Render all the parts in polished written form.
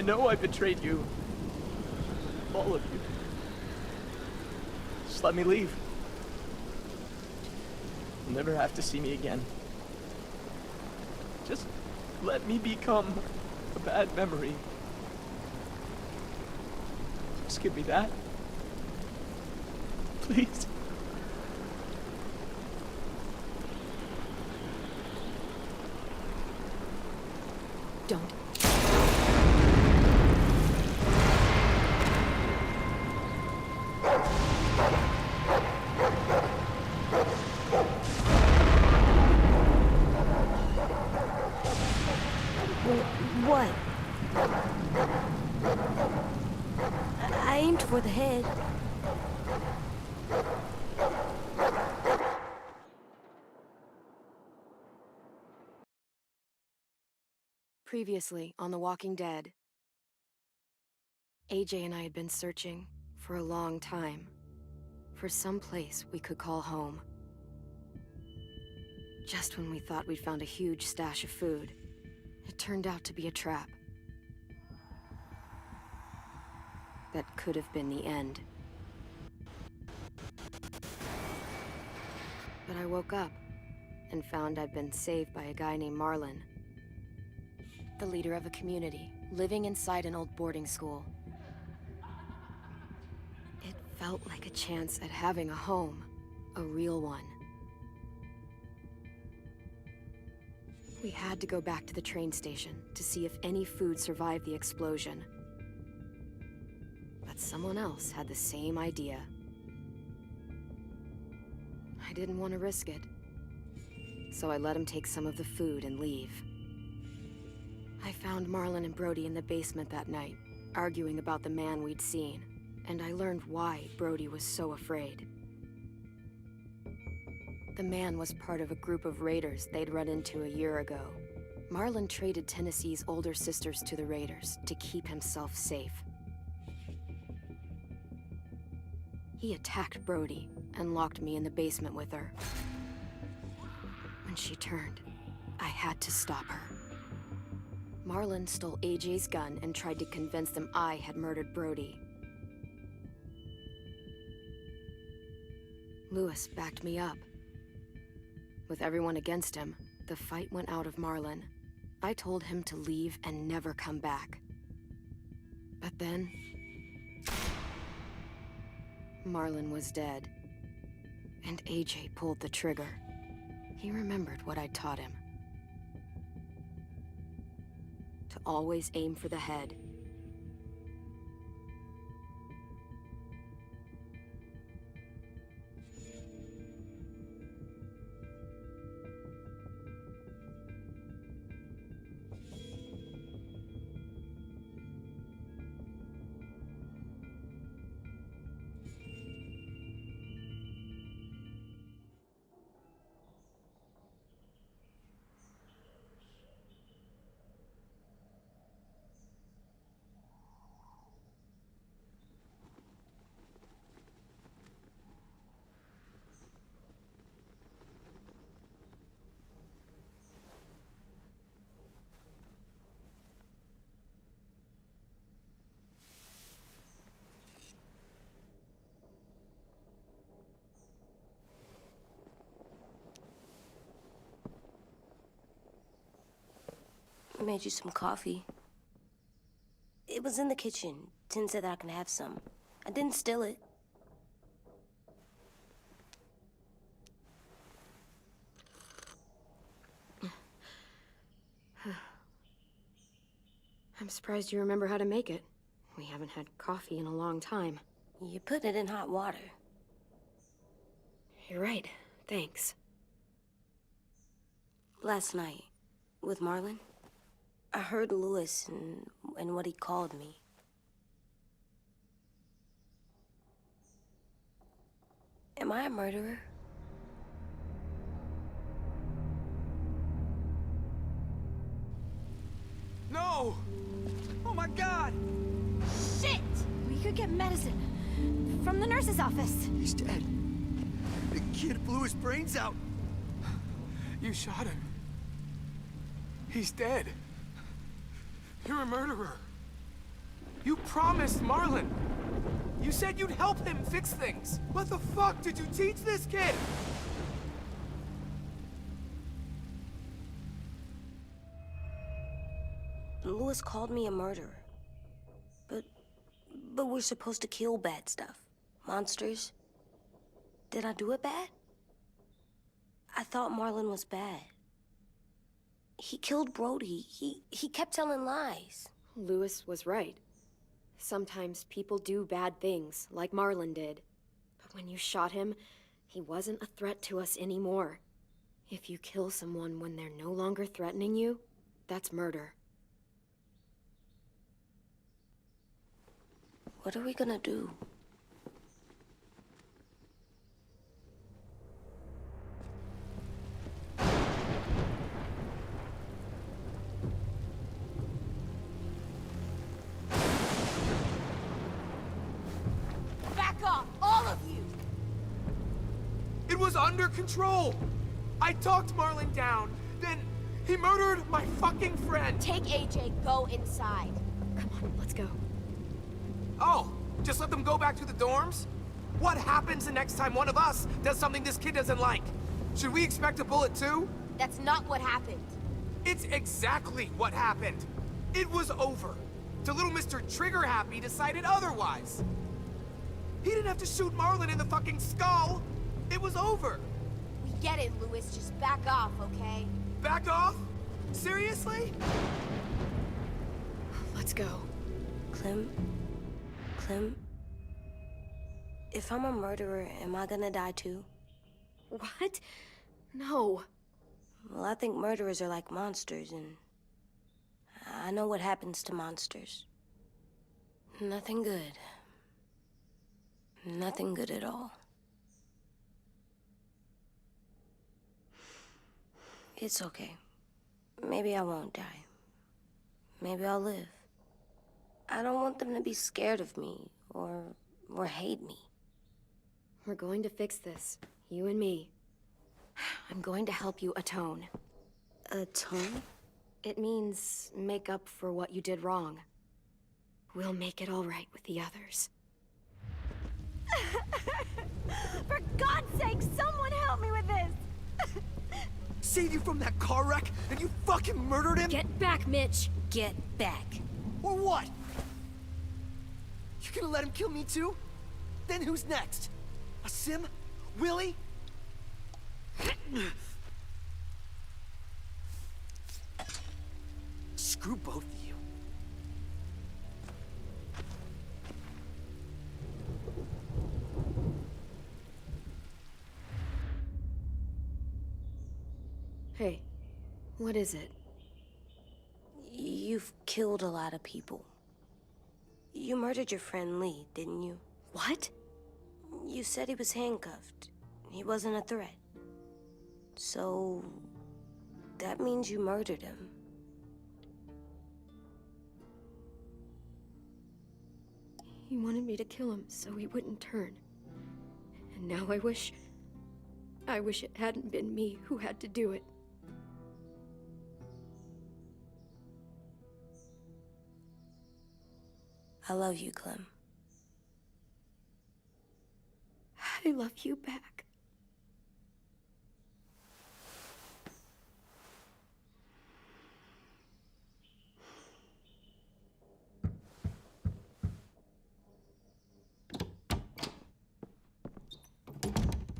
I know I betrayed you. All of you. Just let me leave. You'll never have to see me again. Just let me become a bad memory. Just give me that. Please. Don't. What? I aimed for the head. Previously on The Walking Dead, AJ and I had been searching for a long time for some place we could call home. Just when we thought we'd found a huge stash of food, it turned out to be a trap. That could have been the end. But I woke up and found I'd been saved by a guy named Marlon, the leader of a community living inside an old boarding school. It felt like a chance at having a home, a real one. We had to go back to the train station to see if any food survived the explosion. But someone else had the same idea. I didn't want to risk it, so I let him take some of the food and leave. I found Marlon and Brody in the basement that night, arguing about the man we'd seen, and I learned why Brody was so afraid. The man was part of a group of raiders they'd run into a year ago. Marlon traded Tennessee's older sisters to the raiders to keep himself safe. He attacked Brody and locked me in the basement with her. When she turned, I had to stop her. Marlon stole AJ's gun and tried to convince them I had murdered Brody. Lewis backed me up. With everyone against him, the fight went out of Marlon. I told him to leave and never come back. But then, Marlon was dead, and AJ pulled the trigger. He remembered what I'd taught him. To always aim for the head. I made you some coffee. It was in the kitchen. Tin said that I can have some. I didn't steal it. I'm surprised you remember how to make it. We haven't had coffee in a long time. You put it in hot water. You're right. Thanks. Last night, with Marlon, I heard Lewis and what he called me. Am I a murderer? No! Oh my God! Shit! We could get medicine from the nurse's office. He's dead. The kid blew his brains out. You shot him. He's dead. You're a murderer. You promised Marlon. You said you'd help him fix things. What the fuck did you teach this kid? Lewis called me a murderer. But we're supposed to kill bad stuff. Monsters. Did I do it bad? I thought Marlon was bad. He killed Brody. He kept telling lies. Lewis was right. Sometimes people do bad things, like Marlon did. But when you shot him, he wasn't a threat to us anymore. If you kill someone when they're no longer threatening you, that's murder. What are we gonna do? Back off, all of you! It was under control. I talked Marlon down. Then he murdered my fucking friend. Take AJ, go inside. Come on, let's go. Oh, just let them go back to the dorms? What happens the next time one of us does something this kid doesn't like? Should we expect a bullet too? That's not what happened. It's exactly what happened. It was over. Till little Mr. Trigger Happy decided otherwise. He didn't have to shoot Marlon in the fucking skull. It was over. We get it, Lewis. Just back off, okay? Back off? Seriously? Let's go. Clem? If I'm a murderer, am I gonna die too? What? No. Well, I think murderers are like monsters, and I know what happens to monsters. Nothing good. Nothing good at all. It's okay. Maybe I won't die. Maybe I'll live. I don't want them to be scared of me or hate me. We're going to fix this. You and me. I'm going to help you atone. Atone? It means make up for what you did wrong. We'll make it all right with the others. For God's sake, someone help me with this! Saved you from that car wreck, and you fucking murdered him? Get back, Mitch! Get back. Or what? You gonna let him kill me too? Then who's next? A Sim? Willie? Screw both of you. Hey, what is it? You've killed a lot of people. You murdered your friend Lee, didn't you? What? You said he was handcuffed. He wasn't a threat. So... that means you murdered him. He wanted me to kill him so he wouldn't turn. And now I wish it hadn't been me who had to do it. I love you, Clem. I love you back.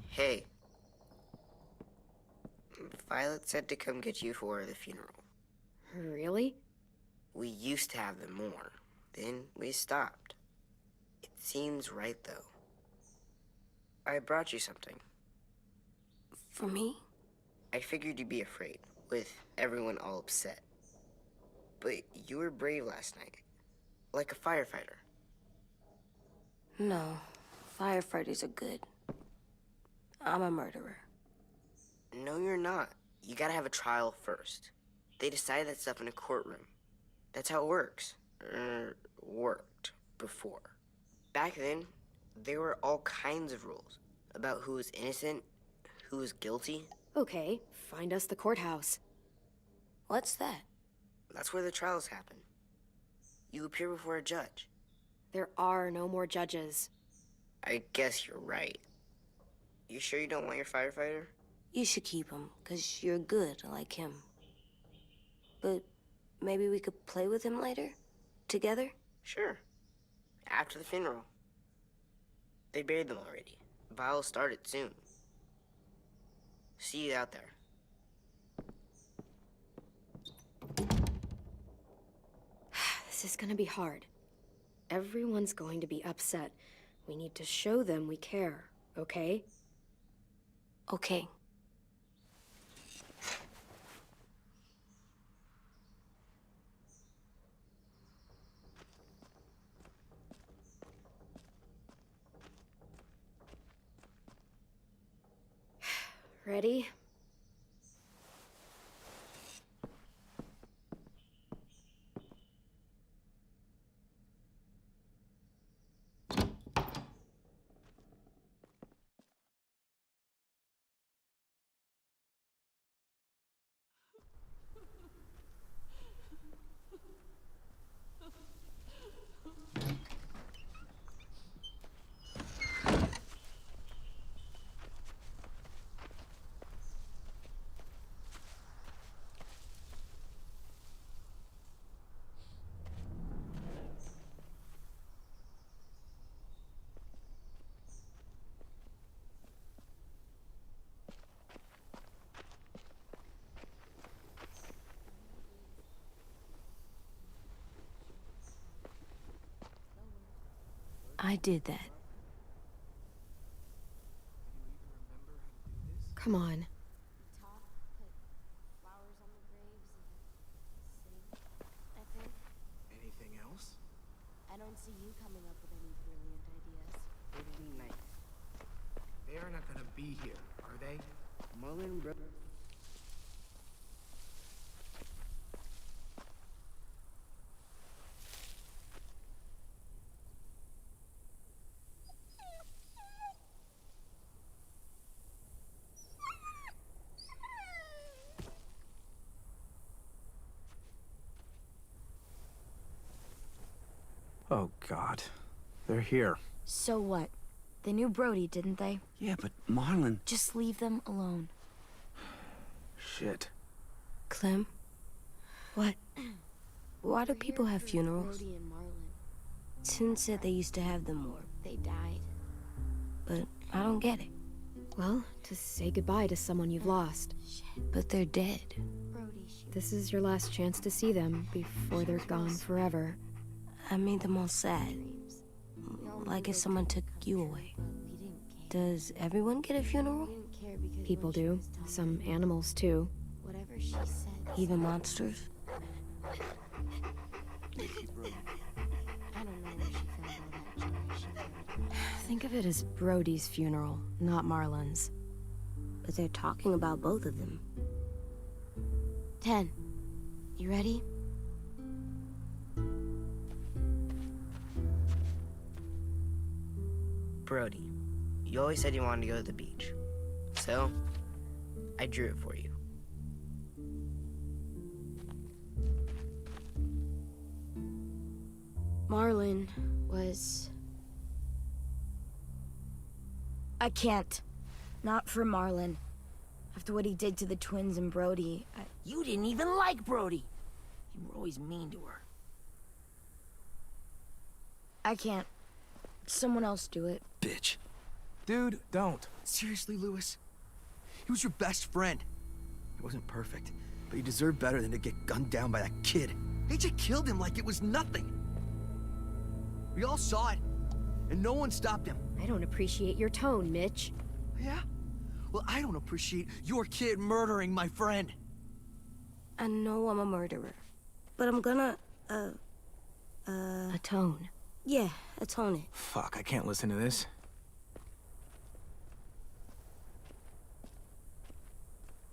Hey. Violet said to come get you for the funeral. Really? We used to have them more. Then we stopped. It seems right, though. I brought you something. For me? I figured you'd be afraid, with everyone all upset. But you were brave last night. Like a firefighter. No. Firefighters are good. I'm a murderer. No, you're not. You gotta have a trial first. They decide that stuff in a courtroom. That's how it works. Worked before. Back then, there were all kinds of rules about who was innocent, who was guilty. Okay, find us the courthouse. What's that? That's where the trials happen. You appear before a judge. There are no more judges. I guess you're right. You sure you don't want your firefighter? You should keep him, 'cause you're good like him. But maybe we could play with him later? Together? Sure. After the funeral. They buried them already. Vile'll start it soon. See you out there. This is gonna be hard. Everyone's going to be upset. We need to show them we care, okay? Okay. Ready? I did that. Come on. Talk, put flowers on the graves, and sing, I think. Anything else? I don't see you coming up with any brilliant ideas. It'll be nice. They are not gonna be here, are they? Marlon, bro. Oh, God. They're here. So what? They knew Brody, didn't they? Yeah, but Marlon... Just leave them alone. Shit. Clem? What? Why do people have funerals? Brody and Marlon. Tin said they used to have them more, They died. but I don't get it. Well, to say goodbye to someone you've lost. But they're dead. Brody, This is your last chance to see them before they're gone forever. I made them all sad. Like if someone took you away. Does everyone get a funeral? People do. Some animals, too. Whatever she said. Even monsters? I don't know where she found all that joy she carried. Think of it as Brody's funeral, not Marlon's. But they're talking about both of them. 10. You ready? Brody, you always said you wanted to go to the beach. So, I drew it for you. Marlon was... I can't. Not for Marlon. After what he did to the twins and Brody, You didn't even like Brody. You were always mean to her. I can't. Someone else do it. Bitch. Dude, don't. Seriously, Lewis? He was your best friend. He wasn't perfect, but he deserved better than to get gunned down by that kid. AJ killed him like it was nothing. We all saw it, and no one stopped him. I don't appreciate your tone, Mitch. Yeah? Well, I don't appreciate your kid murdering my friend. I know I'm a murderer. But I'm gonna, Atone. yeah, atone it. Fuck, I can't listen to this.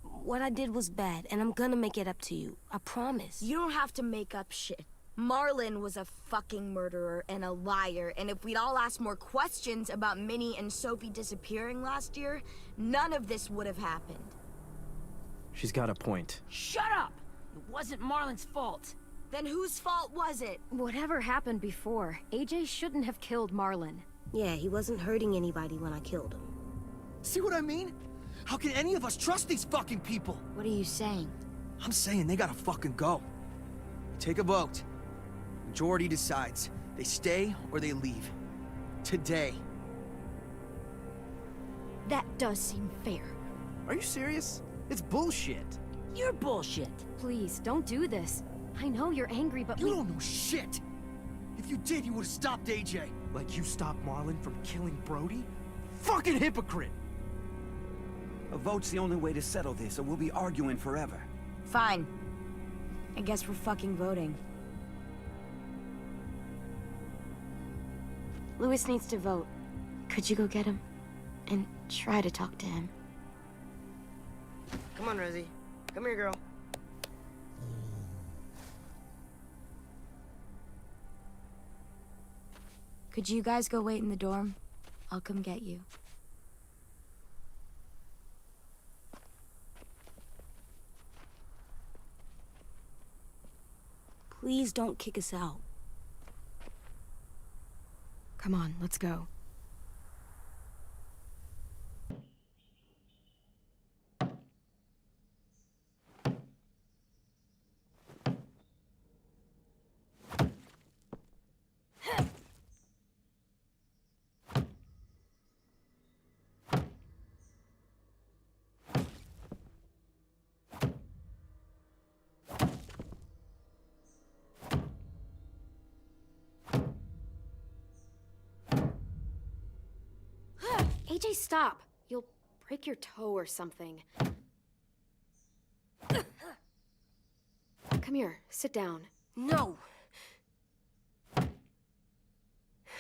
What I did was bad, and I'm gonna make it up to you. I promise. You don't have to make up shit. Marlon was a fucking murderer and a liar, and if we'd all asked more questions about Minnie and Sophie disappearing last year, none of this would have happened. She's got a point. Shut up! It wasn't Marlon's fault. Then whose fault was it? Whatever happened before, AJ shouldn't have killed Marlon. Yeah, he wasn't hurting anybody when I killed him. See what I mean? How can any of us trust these fucking people? What are you saying? I'm saying they gotta fucking go. Take a vote. Majority decides. They stay or they leave. Today. That does seem fair. Are you serious? It's bullshit. You're bullshit. Please, don't do this. I know you're angry, but You don't know shit! If you did, you would've stopped AJ. Like you stopped Marlon from killing Brody? Fucking hypocrite! A vote's the only way to settle this, or we'll be arguing forever. Fine. I guess we're fucking voting. Louis needs to vote. Could you go get him? And try to talk to him. Come on, Rosie. Come here, girl. Could you guys go wait in the dorm? I'll come get you. Please don't kick us out. come on, let's go. AJ, stop! You'll break your toe or something. Come here, sit down. No.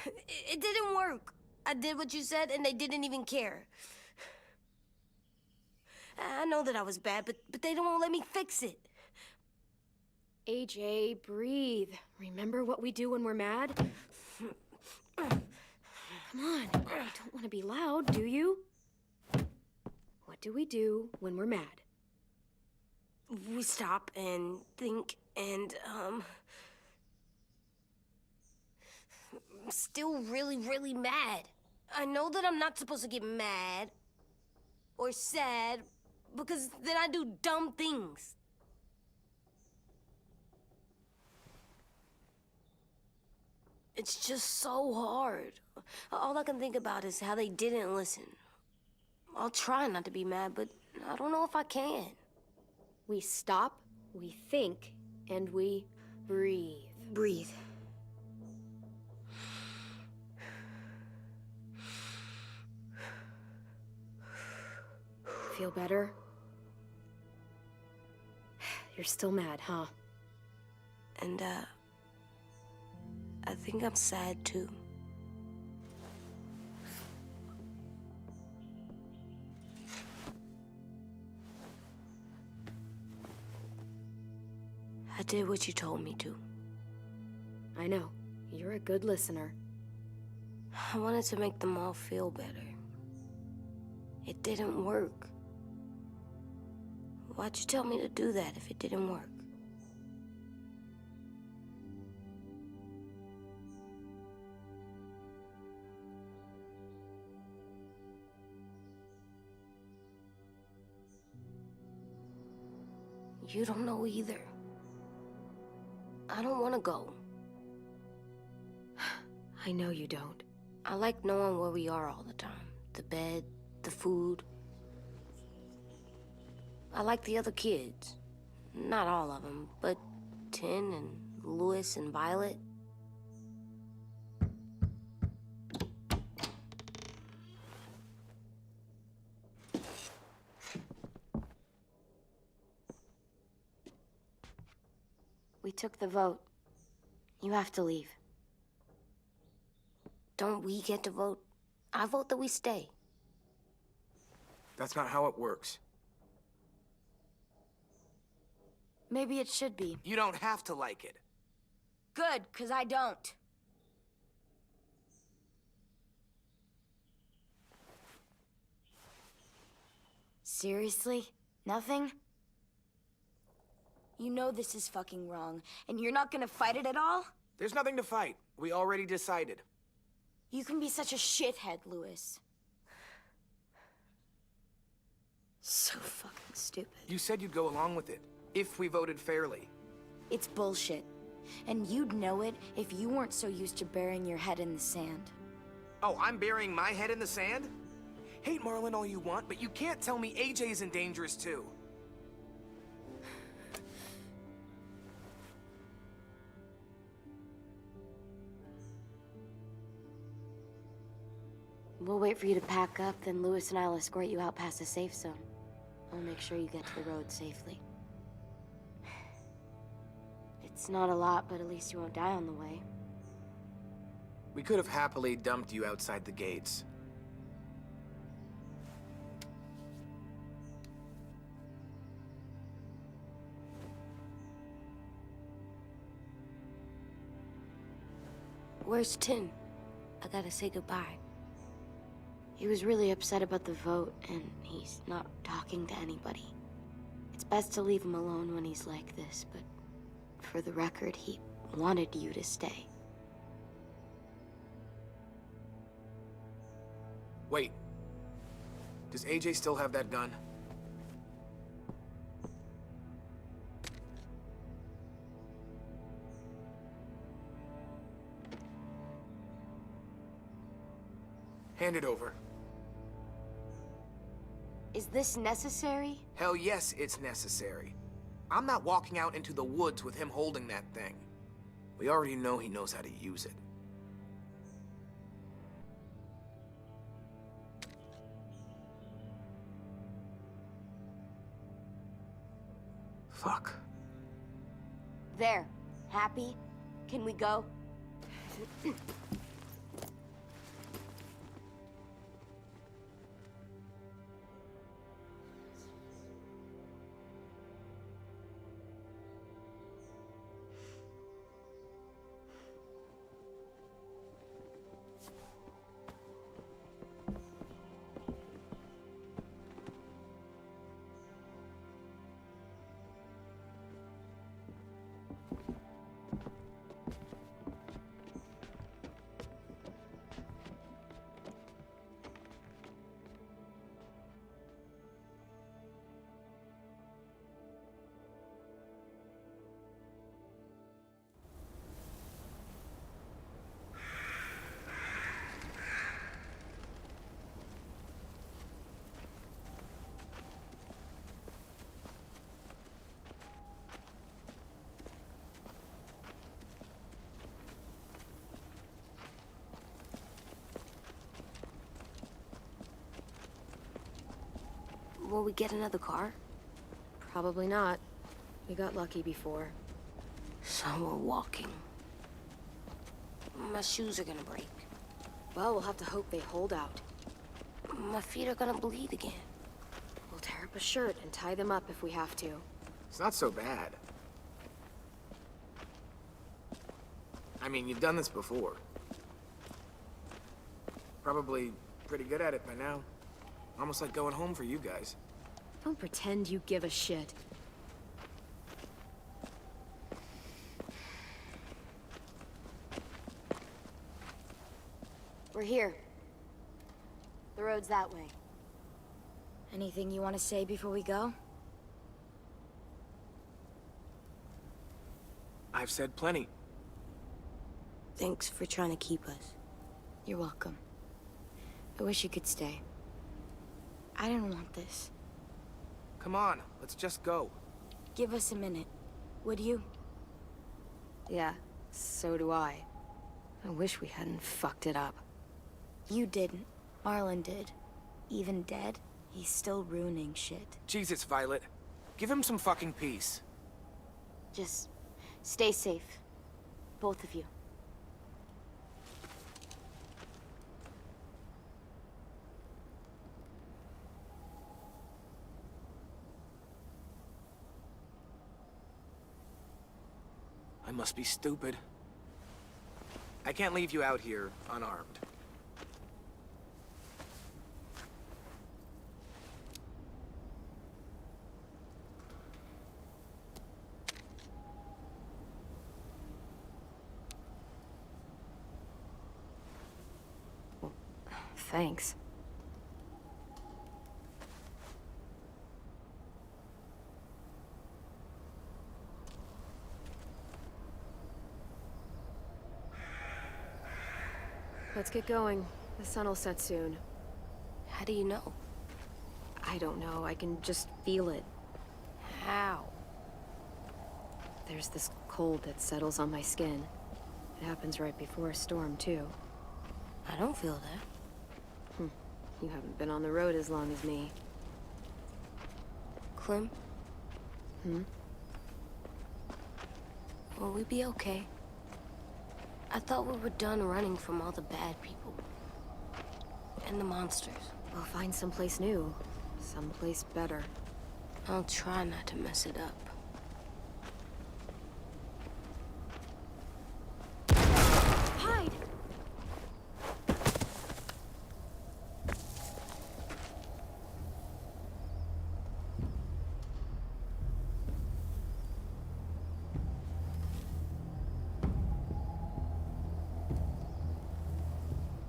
It didn't work. I did what you said, and they didn't even care. I know that I was bad, but they don't let me fix it. AJ, breathe. Remember what we do when we're mad? Come on, you don't want to be loud, do you? What do we do when we're mad? We stop and think and, I'm still really, really mad. I know that I'm not supposed to get mad or sad because then I do dumb things. It's just so hard. All I can think about is how they didn't listen. I'll try not to be mad, but I don't know if I can. We stop, we think, and we breathe. Breathe. Feel better? You're still mad, huh? And, I think I'm sad, too. I did what you told me to. I know. You're a good listener. I wanted to make them all feel better. It didn't work. Why'd you tell me to do that if it didn't work? You don't know either. I don't want to go. I know you don't. I like knowing where we are all the time. The bed, the food. I like the other kids. Not all of them, but Tin and Louis and Violet. We took the vote. You have to leave. Don't we get to vote? I vote that we stay. That's not how it works. Maybe it should be. You don't have to like it. Good, 'cause I don't. Seriously? Nothing? You know this is fucking wrong, and you're not gonna fight it at all? There's nothing to fight. We already decided. You can be such a shithead, Lewis. So fucking stupid. You said you'd go along with it, if we voted fairly. It's bullshit. And you'd know it if you weren't so used to burying your head in the sand. Oh, I'm burying my head in the sand? Hate Marlin all you want, but you can't tell me AJ isn't dangerous too. We'll wait for you to pack up, then Lewis and I'll escort you out past the safe zone. I'll make sure you get to the road safely. It's not a lot, but at least you won't die on the way. We could have happily dumped you outside the gates. Where's Tin? I gotta say goodbye. He was really upset about the vote, and he's not talking to anybody. It's best to leave him alone when he's like this, but for the record, he wanted you to stay. Wait. Does AJ still have that gun? Hand it over. Is this necessary? Hell yes, it's necessary. I'm not walking out into the woods with him holding that thing. We already know he knows how to use it. Fuck. There. Happy? Can we go? Will we get another car? Probably not. We got lucky before. So we're walking. My shoes are gonna break. Well, we'll have to hope they hold out. My feet are gonna bleed again. We'll tear up a shirt and tie them up if we have to. It's not so bad. I mean, you've done this before. Probably pretty good at it by now. Almost like going home for you guys. Don't pretend you give a shit. We're here. The road's that way. Anything you want to say before we go? I've said plenty. Thanks for trying to keep us. You're welcome. I wish you could stay. I didn't want this. Come on, let's just go. Give us a minute, would you? Yeah, so do I. I wish we hadn't fucked it up. You didn't. Marlin did. Even dead, he's still ruining shit. Jesus, Violet. Give him some fucking peace. Just stay safe. Both of you. I must be stupid. I can't leave you out here unarmed. Thanks. Let's get going. The sun will set soon. How do you know? I don't know, I can just feel it. How? There's this cold that settles on my skin. It happens right before a storm, too. I don't feel that. You haven't been on the road as long as me. Clem? Hmm? Will we be okay? I thought we were done running from all the bad people. And the monsters. We'll find someplace new. Someplace better. I'll try not to mess it up. Hide!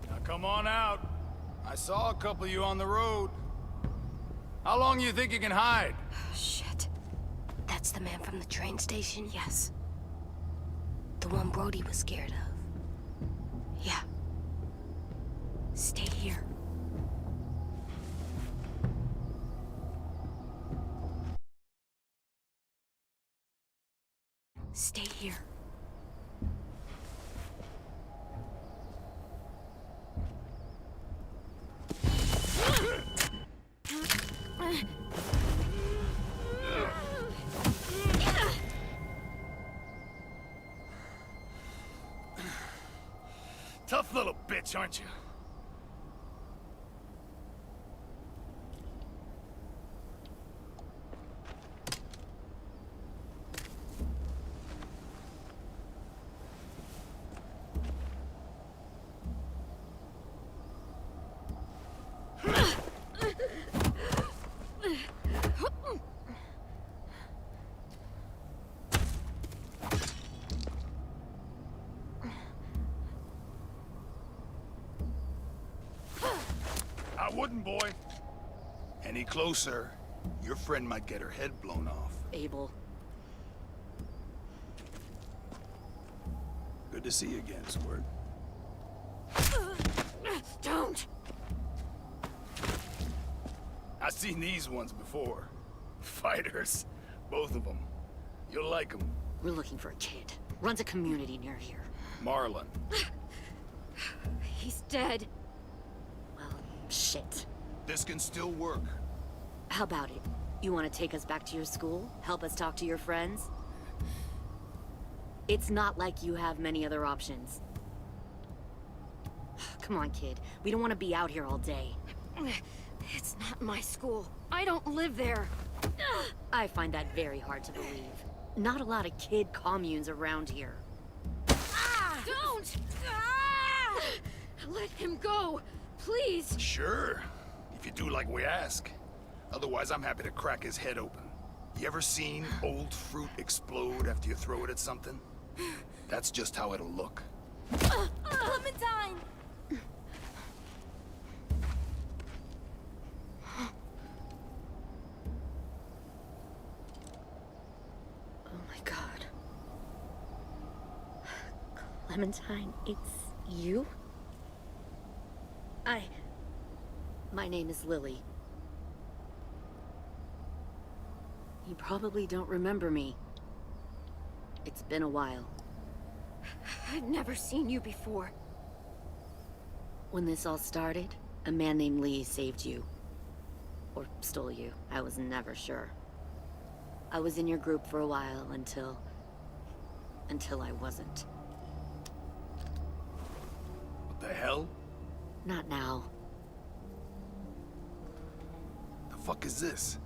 Now come on out. I saw a couple of you on the road. How long do you think you can hide? Shit. That's the man from the train station? Yes. The one Brody was scared of. Yeah. Stay here. Stay here. Tough little bitch, aren't you? I wouldn't, boy. Any closer, your friend might get her head blown off. Abel. Good to see you again, Squirt. Don't! I've seen these ones before. Fighters. Both of them. You'll like them. We're looking for a kid. Runs a community near here. Marlon. He's dead. Well, shit. This can still work. How about it? You want to take us back to your school? Help us talk to your friends? It's not like you have many other options. Come on, kid. We don't want to be out here all day. It's not my school. I don't live there. I find that very hard to believe. Not a lot of kid communes around here. Don't! Let him go, please. Sure. If you do like we ask. Otherwise, I'm happy to crack his head open. You ever seen old fruit explode after you throw it at something? That's just how it'll look. Clementine! Oh my god. Clementine, it's you? My name is Lily. You probably don't remember me. It's been a while. I've never seen you before. When this all started, a man named Lee saved you. Or stole you. I was never sure. I was in your group for a while until I wasn't. What the hell? Not now. The fuck is this?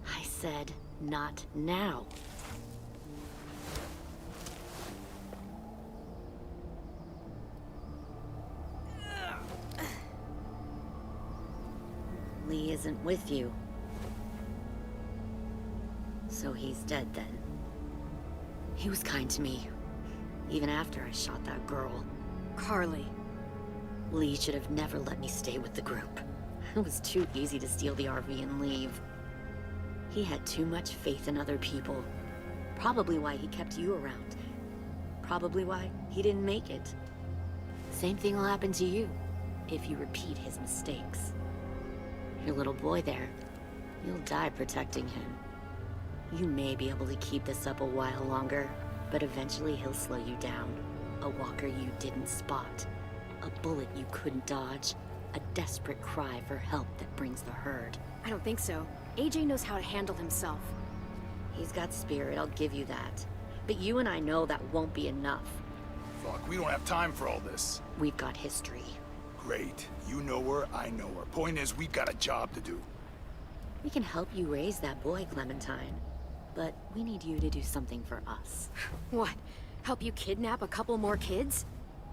I said, not now. Lee isn't with you. So he's dead then. He was kind to me, even after I shot that girl. Carly. Lee should have never let me stay with the group. It was too easy to steal the RV and leave. He had too much faith in other people. Probably why he kept you around. Probably why he didn't make it. Same thing will happen to you if you repeat his mistakes. Your little boy there, you'll die protecting him. You may be able to keep this up a while longer, but eventually he'll slow you down. A walker you didn't spot. A bullet you couldn't dodge. A desperate cry for help that brings the herd. I don't think so. AJ knows how to handle himself. He's got spirit, I'll give you that. But you and I know that won't be enough. Fuck, we don't have time for all this. We've got history. Great. You know her, I know her. Point is, we've got a job to do. We can help you raise that boy, Clementine. But we need you to do something for us. What? Help you kidnap a couple more kids?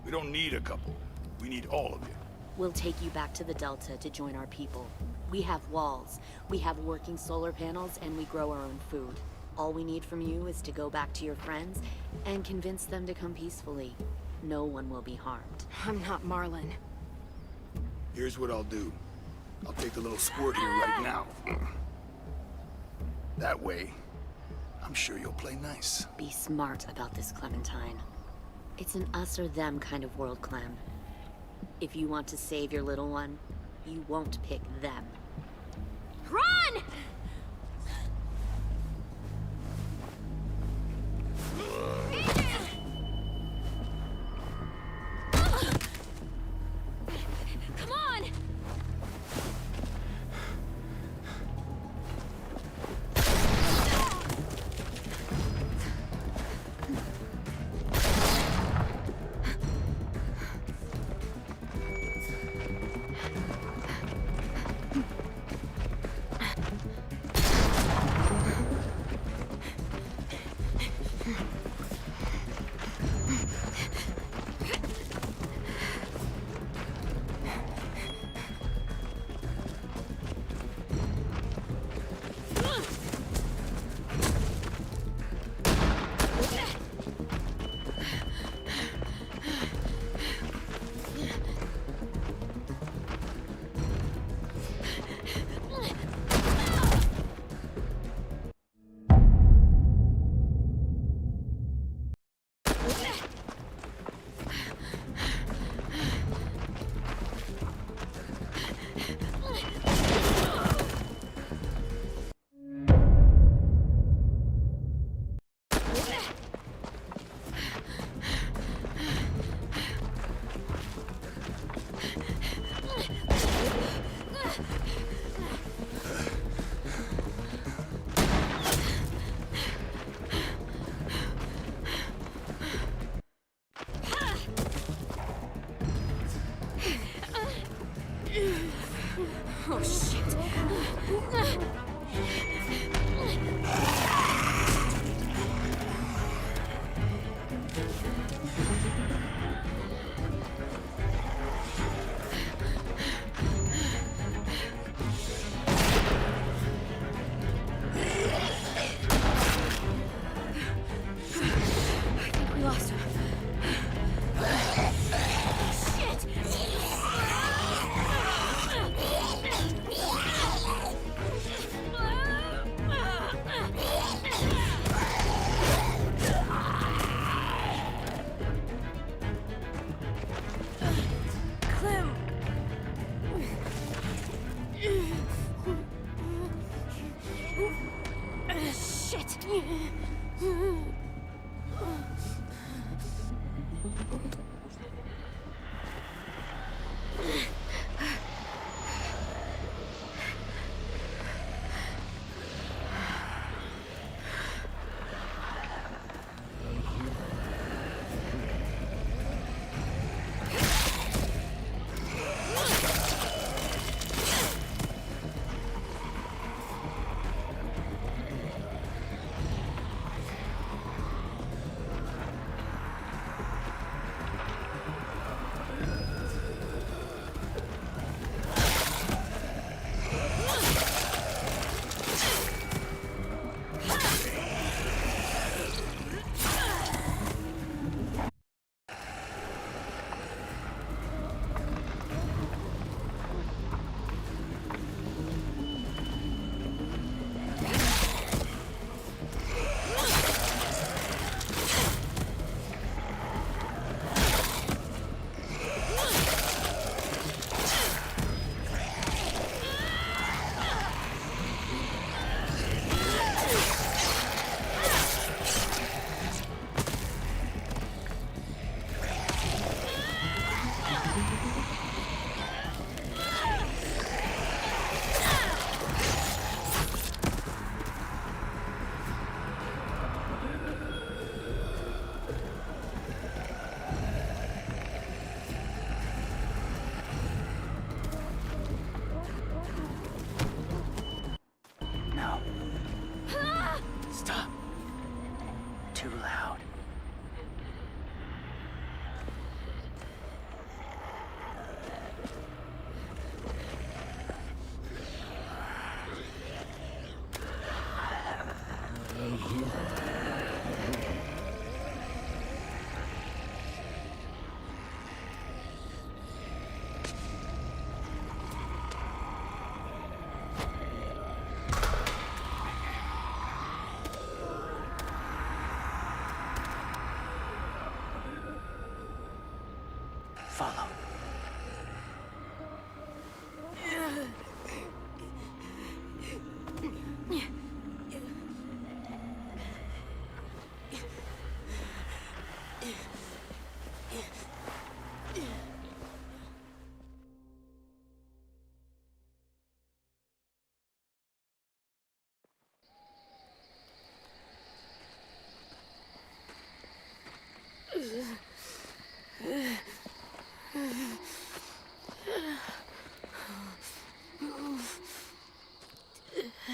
We don't need a couple. We need all of you. We'll take you back to the Delta to join our people. We have walls, we have working solar panels, and we grow our own food. All we need from you is to go back to your friends and convince them to come peacefully. No one will be harmed. I'm not Marlon. Here's what I'll do. I'll take the little squirt here right now. That way, I'm sure you'll play nice. Be smart about this, Clementine. It's an us or them kind of world, Clem. If you want to save your little one, you won't pick them. Run! Come on! Oh, shit. I think we lost him. Shit! Clem! Shit!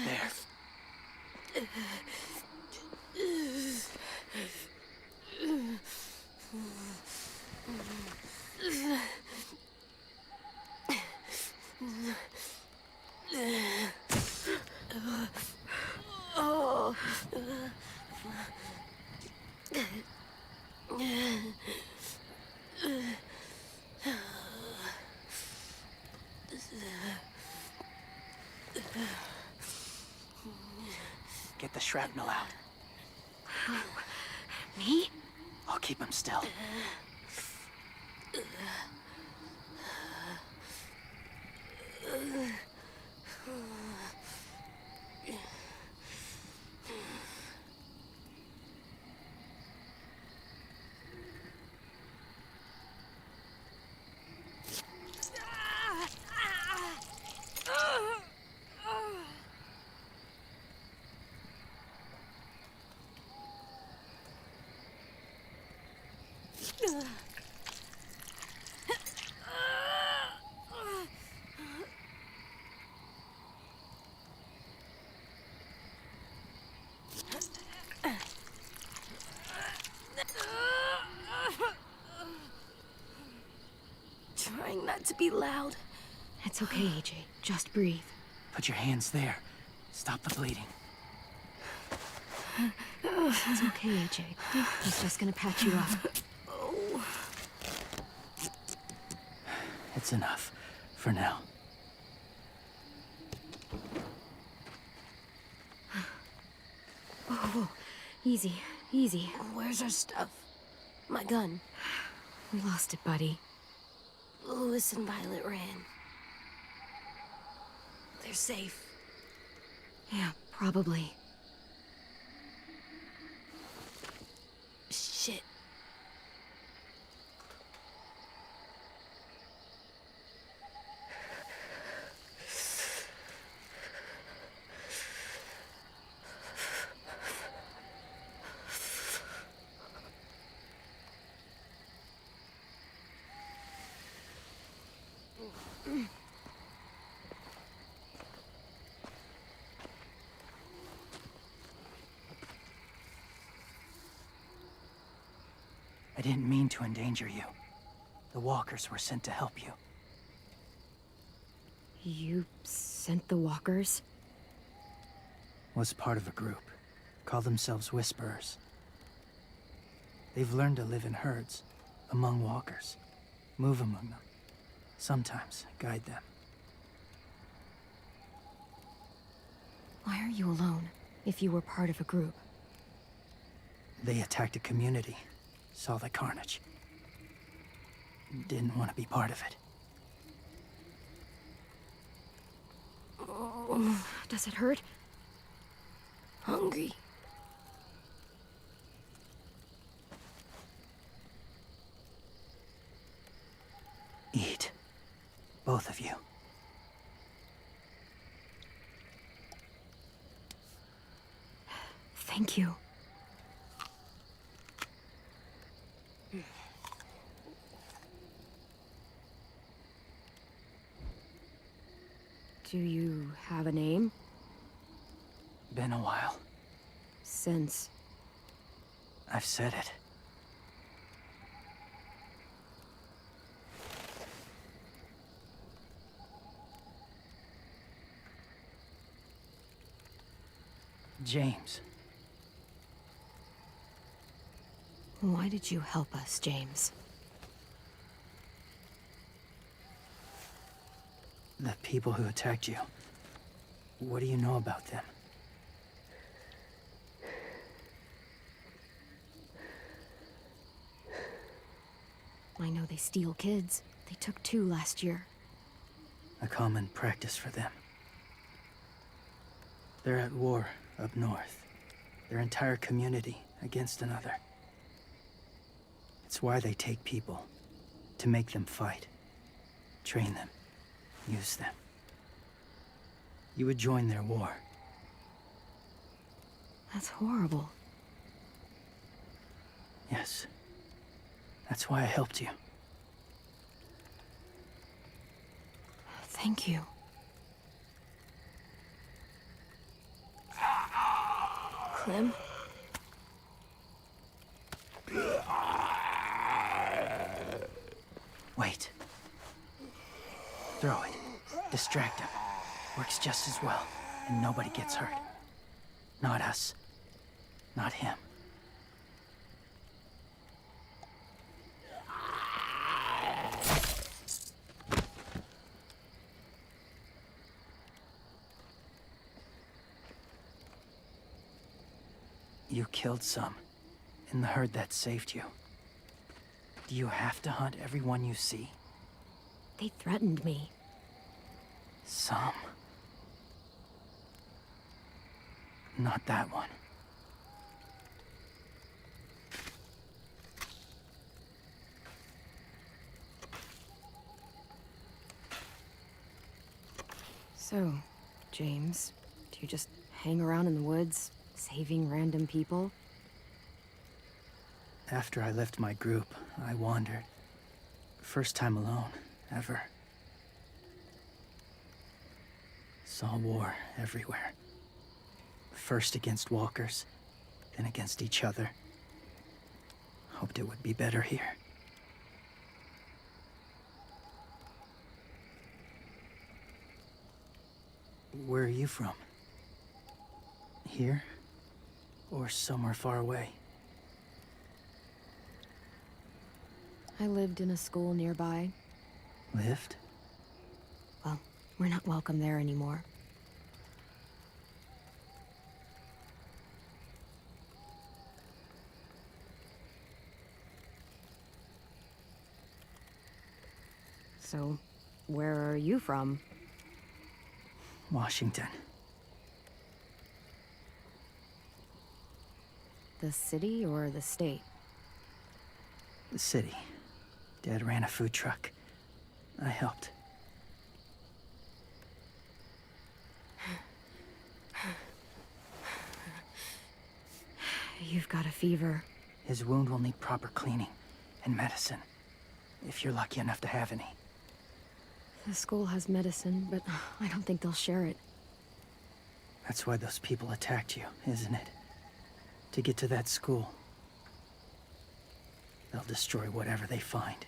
There. Get the shrapnel out. Me? I'll keep him still. Trying not to be loud. It's okay, AJ. Just breathe. Put your hands there. Stop the bleeding. It's okay, AJ. He's just gonna patch you up. Oh. It's enough. For now. Whoa, whoa. Easy, easy. Where's our stuff? My gun. We lost it, buddy. Louis and Violet ran. They're safe. Yeah, probably. Shit. I didn't mean to endanger you. The walkers were sent to help you. You sent the walkers? Was part of a group. Call themselves Whisperers. They've learned to live in herds, among walkers. Move among them. Sometimes guide them. Why are you alone, if you were part of a group? They attacked a community. Saw the carnage. Didn't want to be part of it. Does it hurt? Hungry. Eat. Both of you. Thank you. Do you have a name? Been a while. Since... I've said it. James. Why did you help us, James? The people who attacked you. What do you know about them? I know they steal kids. They took 2 last year. A common practice for them. They're at war up north. Their entire community against another. It's why they take people. To make them fight. Train them. Use them. You would join their war. That's horrible. Yes. That's why I helped you. Thank you. Clem? Wait. Throw it. Distract him. Works just as well, and nobody gets hurt. Not us. Not him. You killed some, in the herd that saved you. Do you have to hunt everyone you see? They threatened me. Some. Not that one. So, James, do you just hang around in the woods, saving random people? After I left my group, I wandered. First time alone, ever. Saw war everywhere. First against walkers, then against each other. Hoped it would be better here. Where are you from? Here? Or somewhere far away? I lived in a school nearby. Lived? Well, we're not welcome there anymore. So, where are you from? Washington. The city or the state? The city. Dad ran a food truck. I helped. You've got a fever. His wound will need proper cleaning and medicine, if you're lucky enough to have any. The school has medicine, but I don't think they'll share it. That's why those people attacked you, isn't it? To get to that school. They'll destroy whatever they find.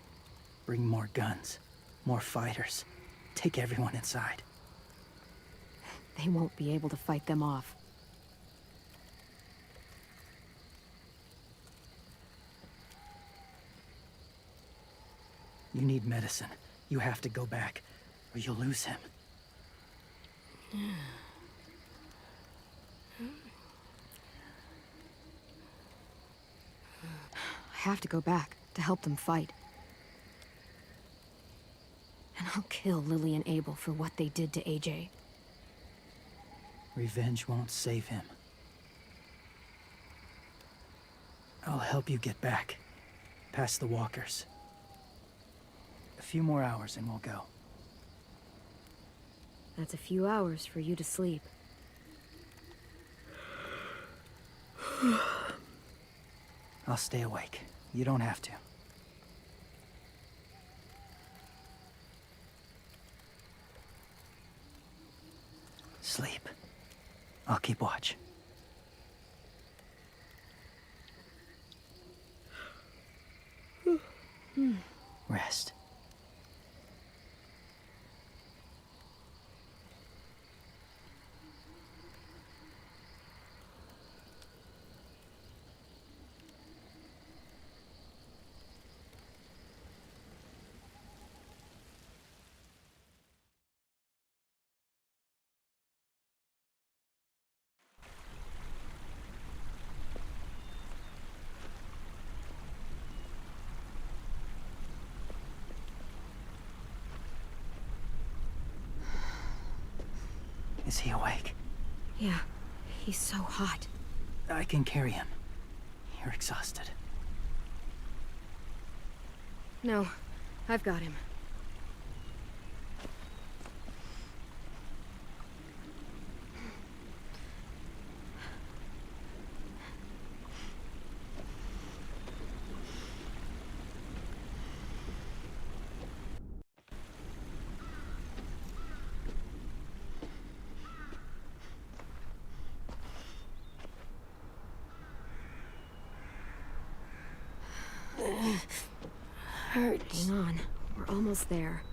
Bring more guns, more fighters. Take everyone inside. They won't be able to fight them off. You need medicine. You have to go back, or you'll lose him. I have to go back to help them fight. And I'll kill Lily and Abel for what they did to AJ. Revenge won't save him. I'll help you get back, past the walkers. A few more hours and we'll go. That's a few hours for you to sleep. I'll stay awake. You don't have to. Sleep. I'll keep watch. Rest. Is he awake? Yeah, he's so hot. I can carry him. You're exhausted. No, I've got him. hurts. Hang on. We're almost there.